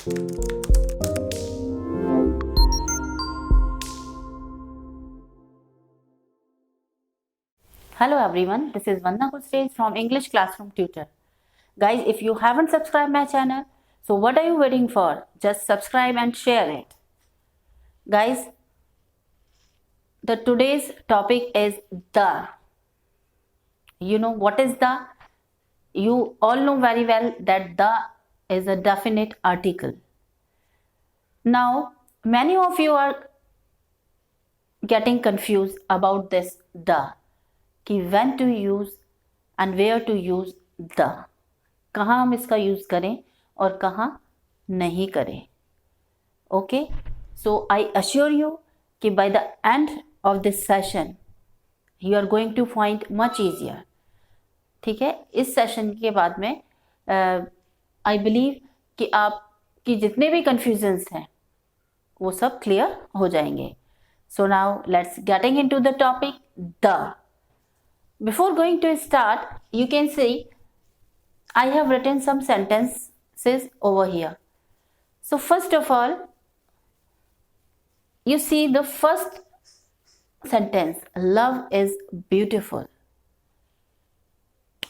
Hello everyone, this is Vandana Kustage from English Classroom Tutor. Guys, if you haven't subscribed my channel, so what are you waiting for? Just subscribe and share it. Guys, the today's topic is the. You know what is the? You all know very well that the is a definite article. Now, many of you are getting confused about this the. कि when to use and where to use the. कहाँ हम इसका use करें और कहाँ नहीं करें. Okay, so I assure you कि by the end of this session you are going to find much easier. ठीक है, इस सेशन के बाद में आई बिलीव कि आपकी जितने भी कन्फ्यूजन्स हैं वो सब क्लियर हो जाएंगे. So now let's getting into the topic the. Before going to start, you can see I have written some sentences over here. So first of all, you see the first sentence, love is beautiful.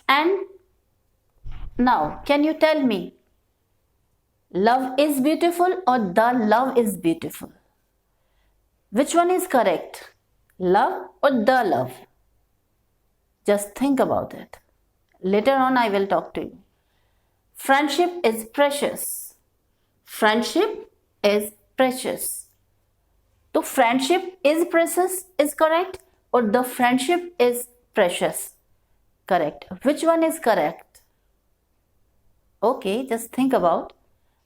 And now, can you tell me, love is beautiful or the love is beautiful? Which one is correct? Love or the love? Just think about it. Later on, I will talk to you. Friendship is precious. Friendship is precious. So, friendship is precious is correct or the friendship is precious? Correct. Which one is correct? Okay, just think about.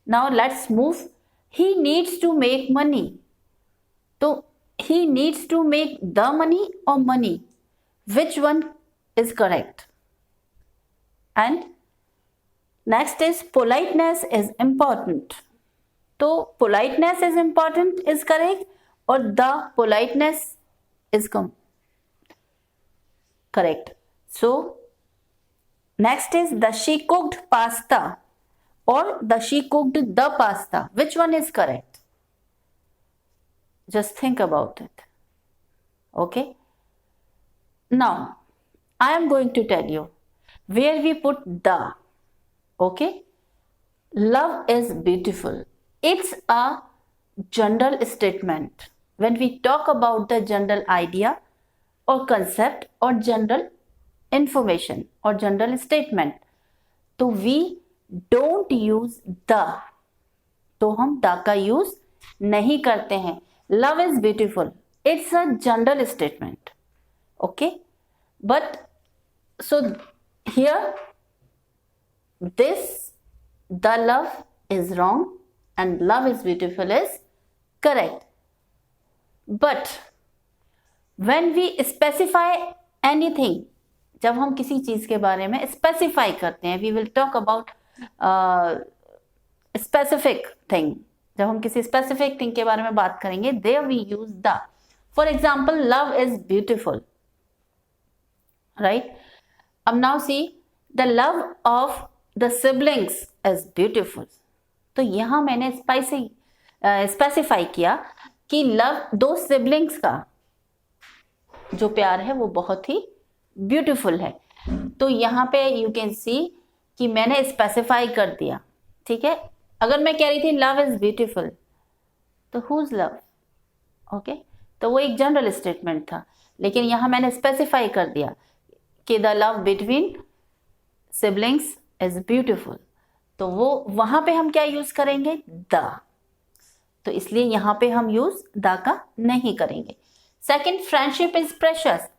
Now, let's move. He needs to make money. So, he needs to make the money or money? Which one is correct? And next is politeness is important. So politeness is important is correct or the politeness is correct? So next is the she cooked pasta or the she cooked the pasta. Which one is correct? Just think about it. Okay, now I am going to tell you where we put the. Okay, love is beautiful. It's a general statement. When we talk about the general idea or concept or general information or general statement, तो we don't use the. तो हम the का use नहीं करते हैं. Love is beautiful. It's a general statement. Okay, but so here this the love is wrong and love is beautiful is correct. But when we specify anything, जब हम किसी चीज के बारे में स्पेसिफाई करते हैं, we will talk about specific thing. जब हम किसी specific thing के बारे में बात करेंगे, there we use the. For example, love is beautiful, right? अब now see the love of the siblings is beautiful. तो यहाँ मैंने स्पेसिफाई किया कि लव दो सिबलिंग्स का जो प्यार है वो बहुत ही ब्यूटीफुल है. तो यहाँ पे यू कैन सी कि मैंने स्पेसिफाई कर दिया. ठीक है, अगर मैं कह रही थी लव इज ब्यूटीफुल तो हुज लव. ओके, तो वो एक जनरल स्टेटमेंट था, लेकिन यहाँ मैंने स्पेसिफाई कर दिया कि the love between siblings is beautiful. तो वो वहां पे हम क्या यूज करेंगे? द. तो इसलिए यहां पे हम यूज द का नहीं करेंगे. Second, friendship is precious.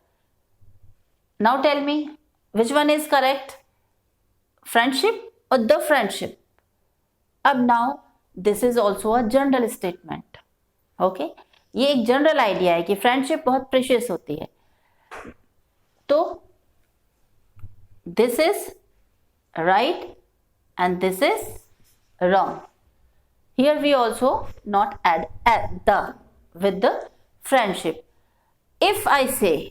Now tell me which one is correct, friendship और द फ्रेंडशिप? अब now this is also a general statement. Okay, ये एक जनरल आइडिया है कि फ्रेंडशिप बहुत प्रेशियस होती है. तो this is right and this is wrong. Here we also not add the with the friendship. If I say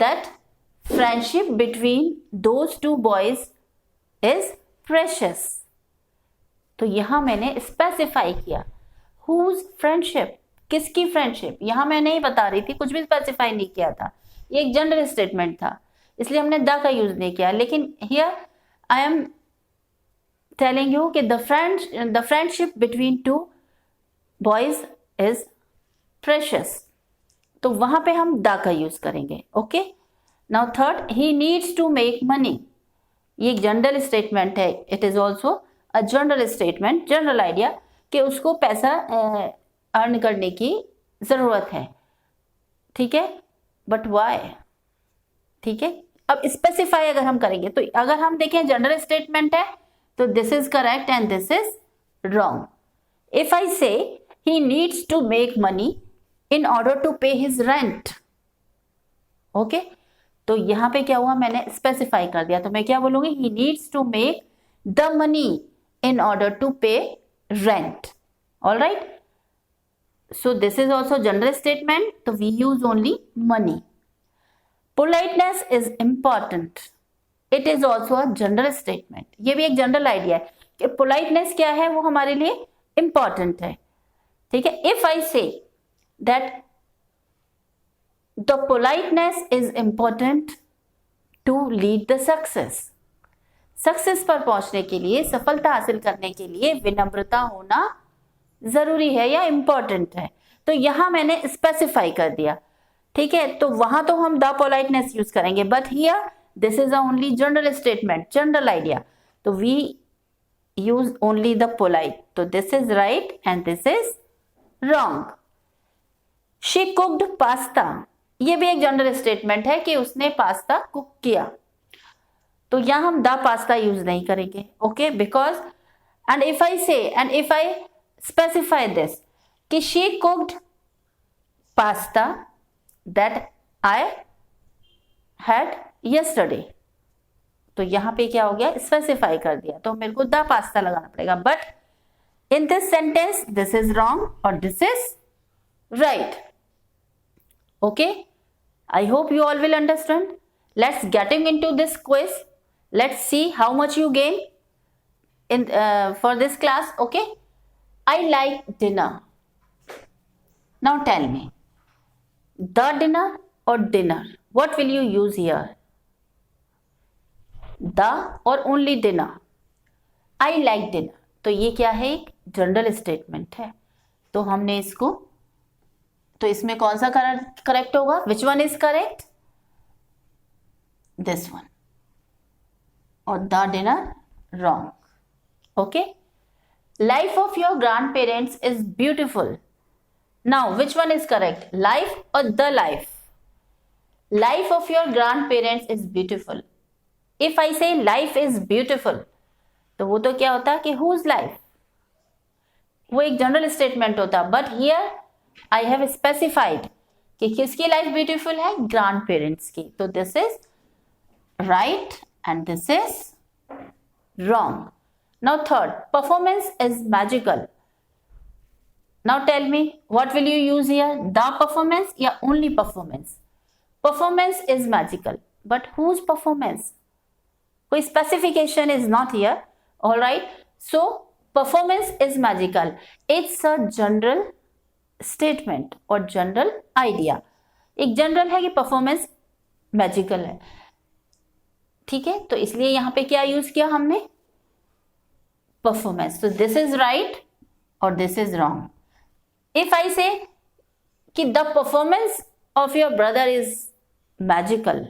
that friendship between those two boys is precious, तो यहां मैंने specify किया हुज फ्रेंडशिप, किसकी friendship, यहां मैं नहीं बता रही थी, कुछ भी स्पेसिफाई नहीं किया था, ये एक जनरल स्टेटमेंट था, इसलिए हमने द का यूज नहीं किया। लेकिन here I am telling you कि the friendship between two boys is precious, तो वहां पे हम द का यूज करेंगे। Okay, now third, he needs to make money, ये एक जनरल स्टेटमेंट है, it is also a general statement, general idea कि उसको पैसा अर्न करने की जरूरत है, ठीक है, बट वाई, ठीक है। अब स्पेसिफाई अगर हम करेंगे तो अगर हम देखें जनरल स्टेटमेंट है तो this is correct and this is wrong. If I say he needs to make money in order to pay his rent, okay, तो यहां पे क्या हुआ, मैंने स्पेसिफाई कर दिया, तो मैं क्या बोलूंगी, he needs to make the money in order to pay rent. All right, so this is also general statement, so we use only money. Politeness is important, it is also a general statement, ये भी एक general idea है कि politeness क्या है, वो हमारे लिए important है, ठीक है। if I say that the politeness is important to lead the success, success पर पहुंचने के लिए, सफलता हासिल करने के लिए विनम्रता होना जरूरी है या इंपॉर्टेंट है, तो यहां मैंने स्पेसिफाई कर दिया, ठीक है, तो वहां तो हम द पोलाइटनेस यूज करेंगे, but here this is only general statement, general idea, तो we use only the polite, तो this is right and this is wrong. She cooked pasta, ये भी एक जनरल स्टेटमेंट है कि उसने पास्ता कुक किया, तो यहां हम द पास्ता यूज नहीं करेंगे, okay, because and if I say and if I specify this कि she cooked pasta that I had yesterday, तो यहां पे क्या हो गया, स्पेसिफाई कर दिया, तो मेरे को द पास्ता लगाना पड़ेगा, but in this sentence this is wrong और this is right. Okay, I hope you all will understand. Let's getting into this quiz, let's see how much you gain in for this class. Okay, I like dinner. Now tell me, the dinner or dinner, what will you use here, the or only dinner? I like dinner, तो ये क्या है, एक general statement है, तो हमने इसको, तो इसमें कौन सा करेक्ट होगा, which one is correct, this one, or the dinner wrong. Okay, life of your grandparents is beautiful. Now which one is correct, life or the life? Life of your grandparents is beautiful. If I say life is beautiful, तो वो तो क्या होता है कि whose life, वो एक general statement होता, but here I have specified कि किसकी लाइफ ब्यूटीफुल है, ग्रैंड पेरेंट्स की, तो this is right and this is wrong. Now third, performance is magical. Now tell me, what will you use here, the performance या only performance? Performance is magical, but whose performance? कोई specification is not here. All right, so performance is magical, it's a general statement or general idea, एक general है कि performance magical है, ठीक है, तो इसलिए यहां पे क्या यूज किया हमने, परफॉर्मेंस, तो दिस इज राइट और this is wrong. If I say कि the performance of your brother is magical,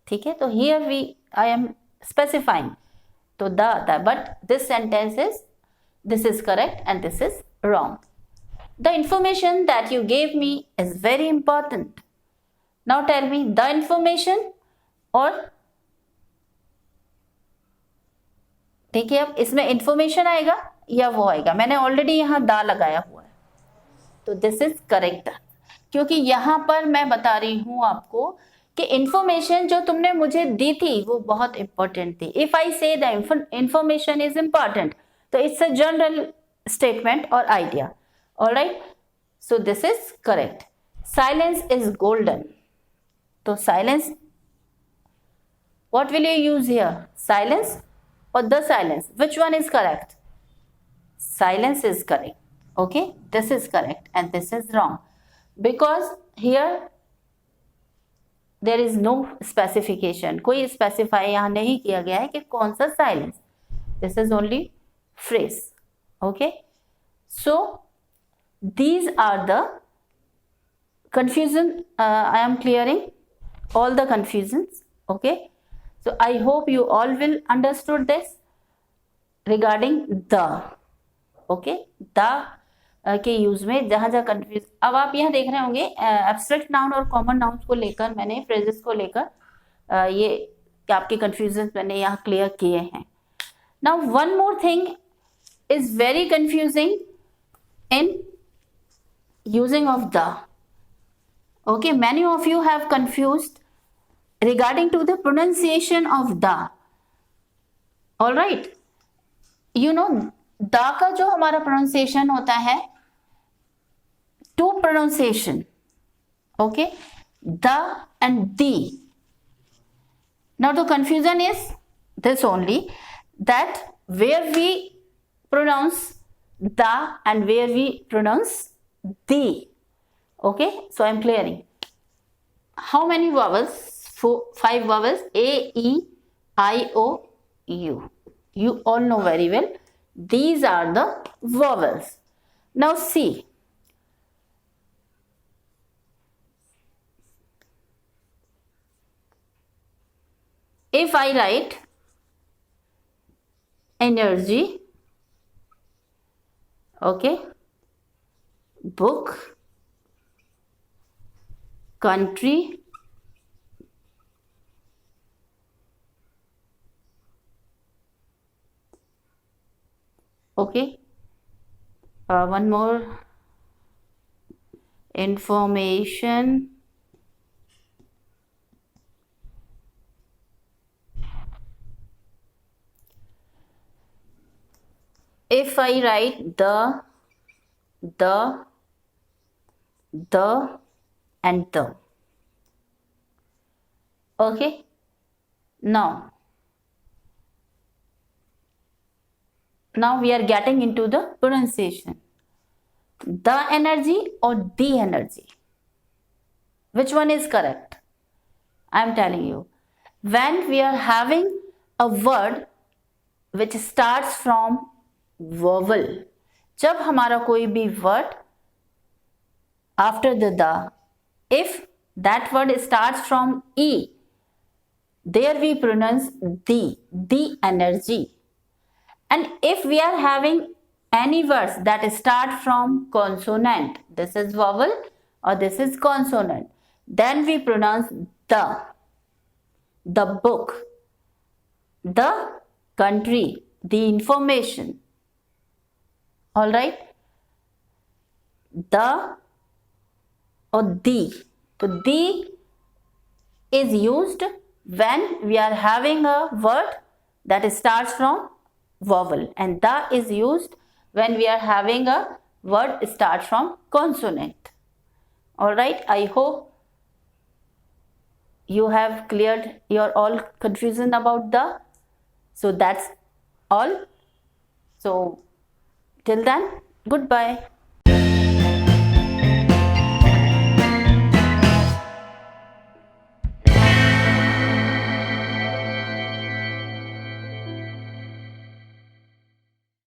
ठीक है, तो here we I am specifying, तो द आता है, but this sentence is, this is correct and this is wrong. The information that you gave me is very important. Now tell me, the information और, देखिए अब इसमें information आएगा या वो आएगा, मैंने ऑलरेडी यहां दा लगाया हुआ है, तो दिस इज करेक्ट, क्योंकि यहां पर मैं बता रही हूं आपको कि इंफॉर्मेशन जो तुमने मुझे दी थी वो बहुत इंपॉर्टेंट थी। If I say the information is important, तो इट्स अ जनरल स्टेटमेंट और idea. Alright, so this is correct. Silence is golden, तो silence, what will you use here, silence or the silence, which one is correct, Silence is correct. Okay, this is correct and this is wrong because here there is no specification. कोई specify यहाँ नहीं किया गया है कि कौन सा silence. This is only phrase. Okay, so these are the confusion. I am clearing all the confusions. Okay, so I hope you all will understood this regarding the. Okay, the के use में जहां जहां confuse, अब आप यहाँ देख रहे होंगे एब्स्ट्रैक्ट नाउन और कॉमन नाउन्स को लेकर मैंने फ्रेजेस को लेकर ये आपके कंफ्यूजन मैंने यहाँ क्लियर किए हैं. Now one more thing is very confusing in using of the. Okay, many of you have confused regarding to the pronunciation of the. All right, you know the का जो हमारा pronunciation होता है, two pronunciation. Okay, the and the. Now the confusion is this only, that where we pronounce the and where we pronounce the. Okay, so I am clearing. How many vowels? 5 vowels: A, E, I, O, U. You all know very well. These are the vowels. Now see. If I write energy, okay, book, country, okay, one more, information, if I write the and the. Okay, now we are getting into the pronunciation. The energy or the energy, which one is correct? I am telling you, when we are having a word which starts from vowel, जब हमारा कोई भी word after the, if that word starts from E, there we pronounce the energy. And if we are having any words that start from consonant, this is vowel or this is consonant, then we pronounce the book, the country, the information. All right, the or the. So the is used when we are having a word that starts from vowel, and the is used when we are having a word starts from consonant. All right, I hope you have cleared your all confusion about the. So that's all. So till then, goodbye.